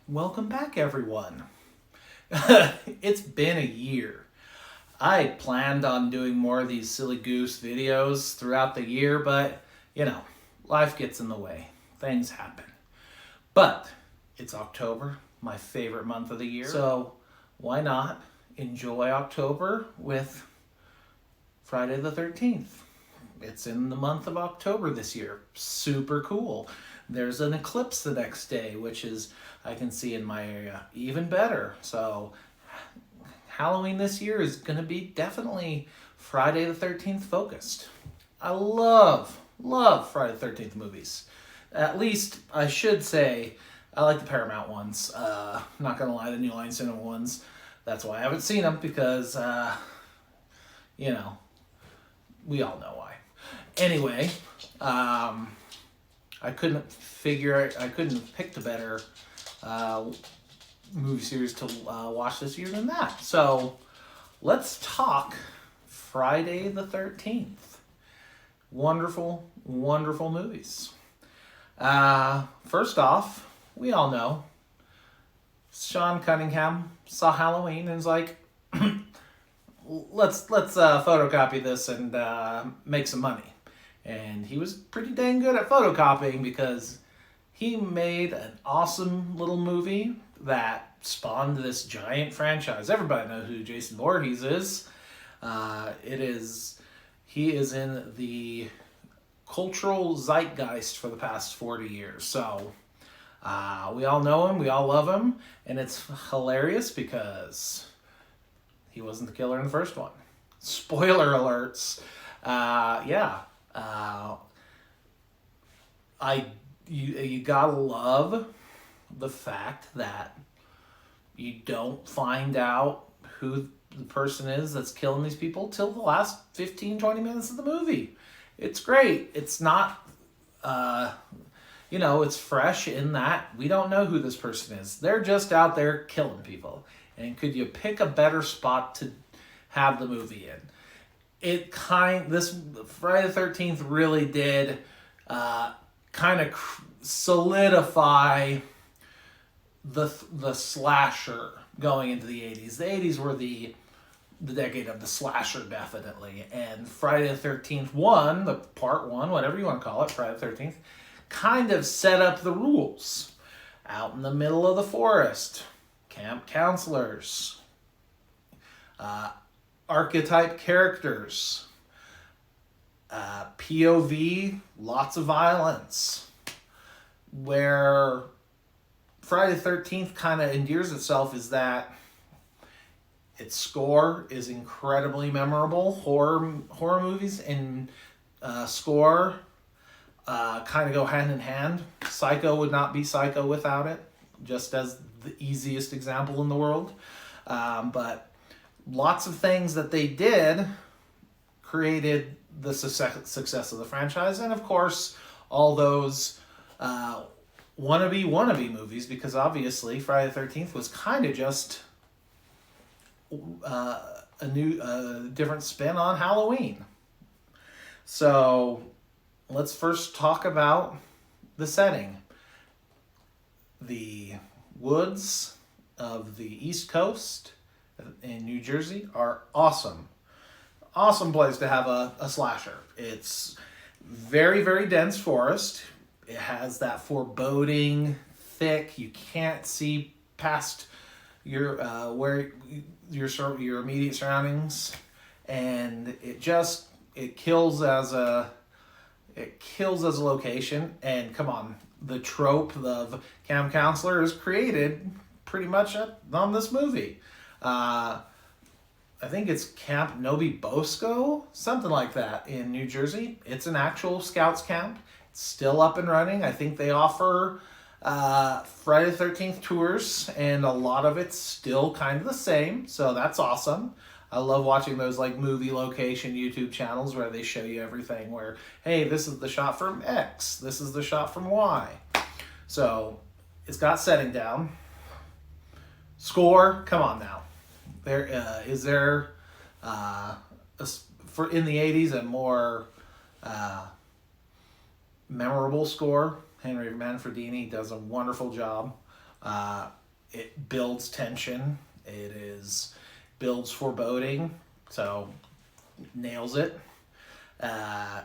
Welcome back, everyone. It's been a year. I planned on doing more of these silly goose videos throughout the year, but life gets in the way. Things happen. But it's October, my favorite month of the year. So why not enjoy October with Friday the 13th? It's in the month of October this year. Super cool. There's an eclipse the next day, which is, I can see in my area, even better. So Halloween this year is going to be definitely Friday the 13th focused. I love Friday the 13th movies. At least I should say I like the Paramount ones. Not going to lie, the New Line Cinema ones. That's why I haven't seen them because, we all know why. Anyway, I couldn't have picked a better movie series to watch this year than that. So let's talk Friday the 13th. Wonderful, wonderful movies. First off, we all know Sean Cunningham saw Halloween and was like, let's photocopy this and make some money. And he was pretty dang good at photocopying because he made an awesome little movie that spawned this giant franchise. Everybody knows who Jason Voorhees is. He is in the cultural zeitgeist for the past 40 years. So we all know him, we all love him, and it's hilarious because he wasn't the killer in the first one. Spoiler alerts. You gotta love the fact that you don't find out who the person is that's killing these people till the last 15-20 minutes of the movie. It's great. It's not it's fresh in that we don't know who this person is. They're just out there killing people. And could you pick a better spot to have the movie in? This Friday the 13th really did kind of solidify the slasher going into the 80s. The 80s were the decade of the slasher, definitely. And Friday the 13th 1, the part 1, whatever you want to call it, Friday the 13th, kind of set up the rules. Out in the middle of the forest, camp counselors, archetype characters, POV, lots of violence. Where Friday the 13th kind of endears itself is that its score is incredibly memorable. Horror movies and score kind of go hand in hand. Psycho would not be Psycho without it, just as the easiest example in the world. But lots of things that they did created the success of the franchise. And of course, all those wannabe movies, because obviously Friday the 13th was kind of just a different spin on Halloween. So let's first talk about the setting. The woods of the East Coast in New Jersey are awesome. Awesome place to have a slasher. It's very, very dense forest. It has that foreboding, thick, you can't see past your your immediate surroundings, and it kills as a location. And come on, the trope of camp counselor is created pretty much on this movie. I think it's Camp Novi Bosco, something like that, in New Jersey. It's an actual Scouts camp. It's still up and running. I think they offer Friday the 13th tours, and a lot of it's still kind of the same, so that's awesome. I love watching those like movie location YouTube channels where they show you everything where, hey, this is the shot from X, this is the shot from Y. So it's got setting down. Score, come on now. Is there for in the 80s a more memorable score? Henry Manfredini does a wonderful job. It builds tension. Builds foreboding. So nails it. Uh,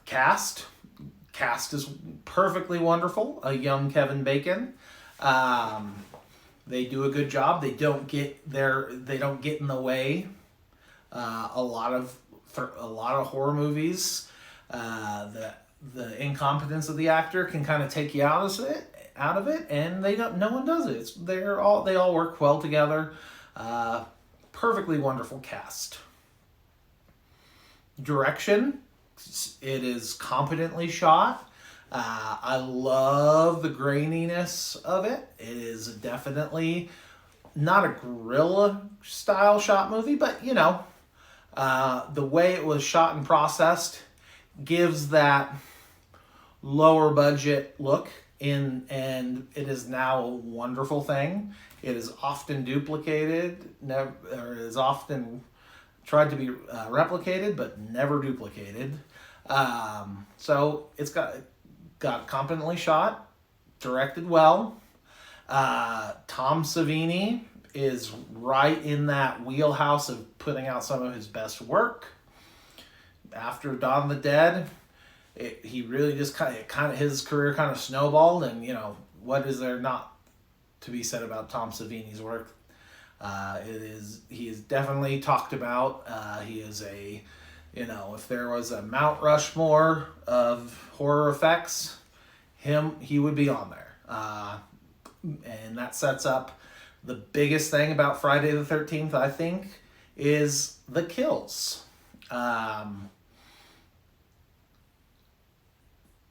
cast is perfectly wonderful. A young Kevin Bacon. They do a good job. They don't get in the way. A lot of horror movies, the incompetence of the actor can kind of take you out of it, and no one does it. They all work well together. Perfectly wonderful cast. Direction, it is competently shot. I love the graininess of it. It is definitely not a guerrilla style shot movie, but the way it was shot and processed gives that lower budget look and it is now a wonderful thing. It is often duplicated, or is often tried to be replicated, but never duplicated. So it's got competently shot, directed well. Tom Savini is right in that wheelhouse of putting out some of his best work. After Dawn of the Dead, he really just his career kind of snowballed, and what is there not to be said about Tom Savini's work? He is definitely talked about. He is if there was a Mount Rushmore of horror effects, he would be on there. And that sets up the biggest thing about Friday the 13th, I think, is the kills.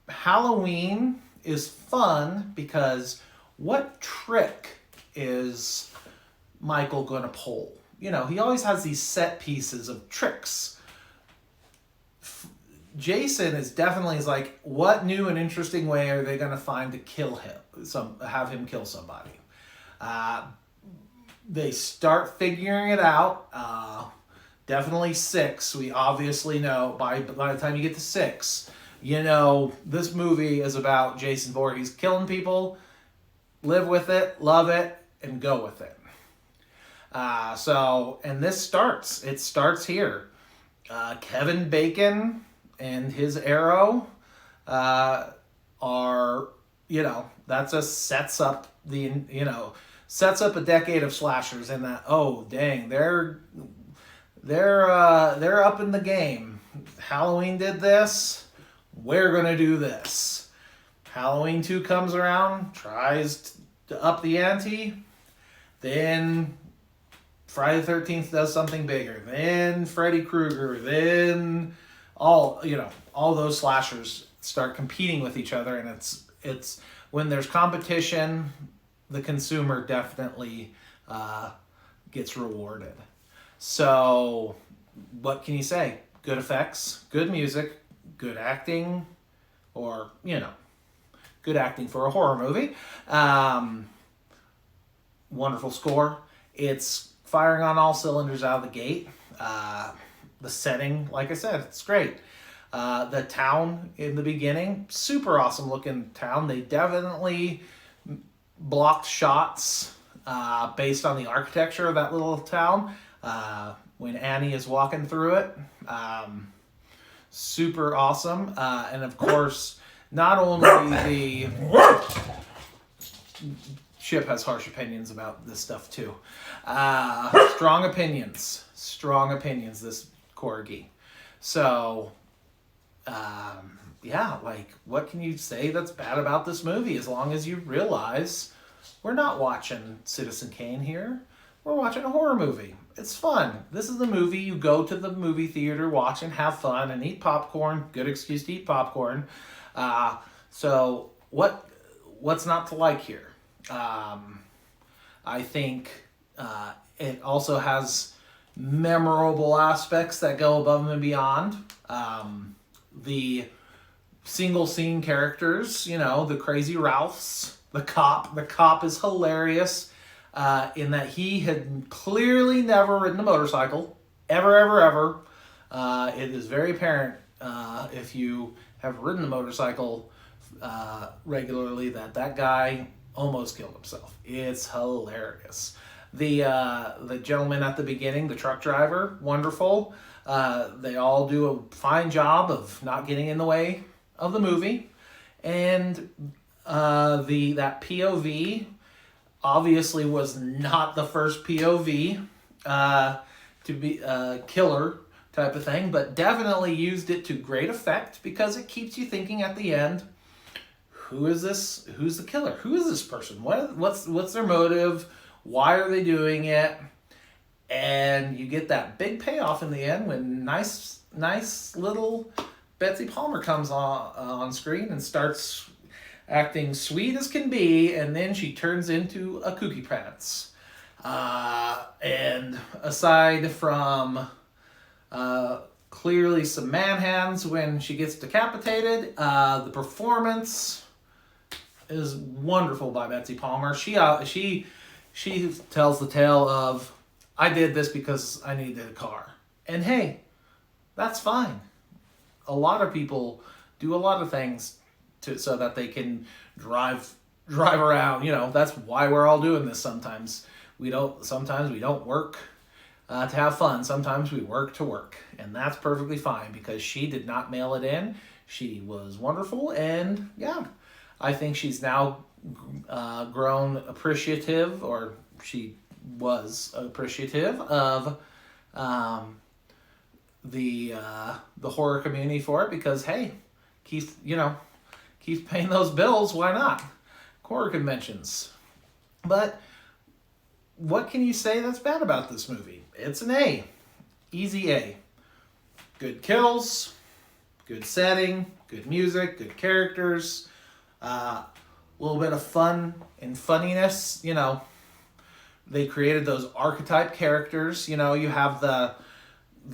Halloween is fun because what trick is Michael going to pull? He always has these set pieces of tricks. Jason is definitely like, what new and interesting way are they going to find to kill him? Have him kill somebody. They start figuring it out. Definitely 6. We obviously know by the time you get to 6, this movie is about Jason Voorhees killing people. Live with it, love it, and go with it. And this starts. It starts here. Kevin Bacon and his Arrow are, that just sets up a decade of slashers, in that, oh dang, they're up in the game. Halloween did this, we're gonna do this. Halloween 2 comes around, tries to up the ante, then Friday the 13th does something bigger, then Freddy Krueger, then all those slashers start competing with each other, and it's when there's competition, the consumer definitely gets rewarded. So what can you say? Good effects, good music, good acting, or good acting for a horror movie. Wonderful score. It's firing on all cylinders out of the gate. The setting, like I said, it's great. The town in the beginning, super awesome looking town. They definitely blocked shots based on the architecture of that little town. When Annie is walking through it, super awesome. And of course, not only Chip has harsh opinions about this stuff too. Strong opinions, this Corgi. So, what can you say that's bad about this movie? As long as you realize we're not watching Citizen Kane here. We're watching a horror movie. It's fun. This is the movie you go to the movie theater, watch and have fun and eat popcorn. Good excuse to eat popcorn. So what's not to like here? I think it also has memorable aspects that go above and beyond. The single scene characters, the crazy Ralphs, the cop. The cop is hilarious in that he had clearly never ridden a motorcycle. Ever. It is very apparent if you have ridden a motorcycle regularly that guy almost killed himself. It's hilarious. The gentleman at the beginning, the truck driver, wonderful. They all do a fine job of not getting in the way of the movie, and that POV obviously was not the first POV to be killer type of thing, but definitely used it to great effect because it keeps you thinking at the end, who is this? Who's the killer? Who is this person? What's their motive? Why are they doing it? And you get that big payoff in the end when nice little Betsy Palmer comes on screen and starts acting sweet as can be, and then she turns into a kooky pants. And aside from clearly some man hands when she gets decapitated, the performance is wonderful by Betsy Palmer. She tells the tale of, I did this because I needed a car. And hey, that's fine. A lot of people do a lot of things so that they can drive around. That's why we're all doing this sometimes. Sometimes we don't work to have fun. Sometimes we work to work. And that's perfectly fine because she did not mail it in. She was wonderful. And yeah, I think she's now grown appreciative, or she was appreciative of the horror community for it because, hey, keeps paying those bills. Why not? Horror conventions. But what can you say that's bad about this movie? It's an A. Easy A. Good kills, good setting, good music, good characters, a little bit of fun and funniness. They created those archetype characters. You have the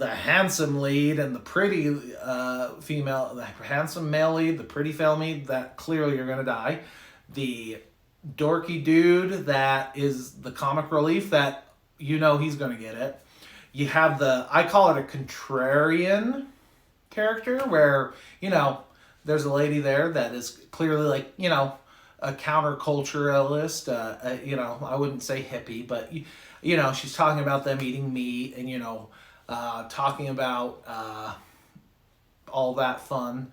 handsome lead and the pretty female, the handsome male lead, the pretty female lead that clearly are going to die. The dorky dude that is the comic relief that he's going to get it. You have I call it a contrarian character where, there's a lady there that is clearly like, a counterculturalist, I wouldn't say hippie, but, she's talking about them eating meat and, talking about all that fun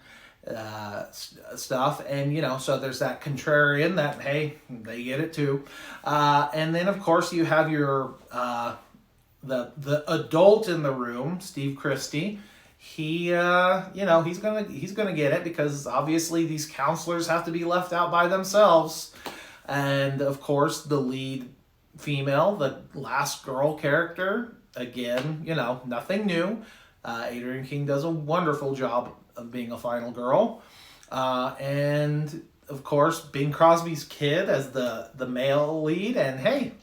stuff. And, so there's that contrarian that, hey, they get it too. And then, of course, you have your the adult in the room, Steve Christie. He, he's gonna get it because obviously these counselors have to be left out by themselves. And of course, the lead female, the last girl character, again, nothing new. Adrienne King does a wonderful job of being a final girl. And of course, Bing Crosby's kid as the male lead. And hey,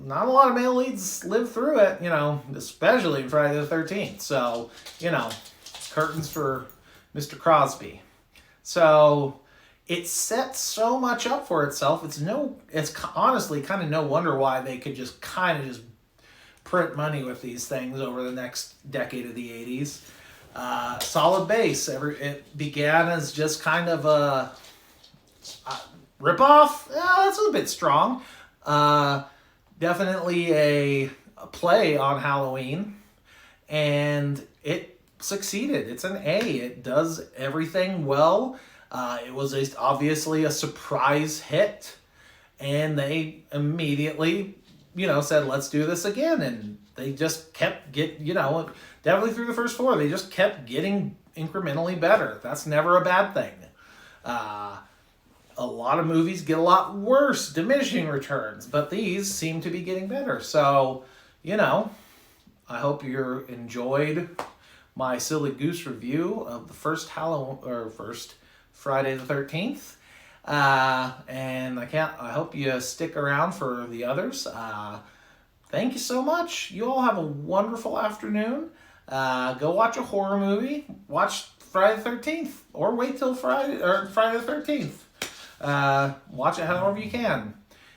not a lot of male leads live through it, especially in Friday the 13th. So, curtains for Mr. Crosby. So it sets so much up for itself. It's honestly kind of no wonder why they could just print money with these things over the next decade of the 80s. Solid base. It began as just kind of a ripoff. That's a bit strong. Definitely a play on Halloween, and it succeeded. It's an A. It does everything well. It was obviously a surprise hit, and they immediately, said, let's do this again. And they just kept definitely through the first four, they just kept getting incrementally better. That's never a bad thing. A lot of movies get a lot worse, diminishing returns, but these seem to be getting better. So, I hope you enjoyed my Silly Goose review of the first Friday the 13th. And I hope you stick around for the others. Thank you so much. You all have a wonderful afternoon. Go watch a horror movie. Watch Friday the 13th, or wait till Friday the 13th. Watch it however you can.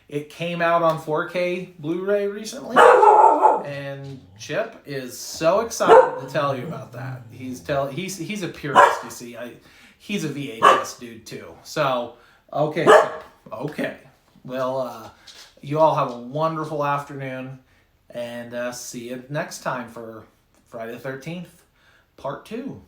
It came out on 4K Blu-ray recently, and Chip is so excited to tell you about that. He's a purist, you see. He's a VHS dude too. So, okay, Chip, Okay. Well, you all have a wonderful afternoon, and see you next time for Friday the 13th, part 2.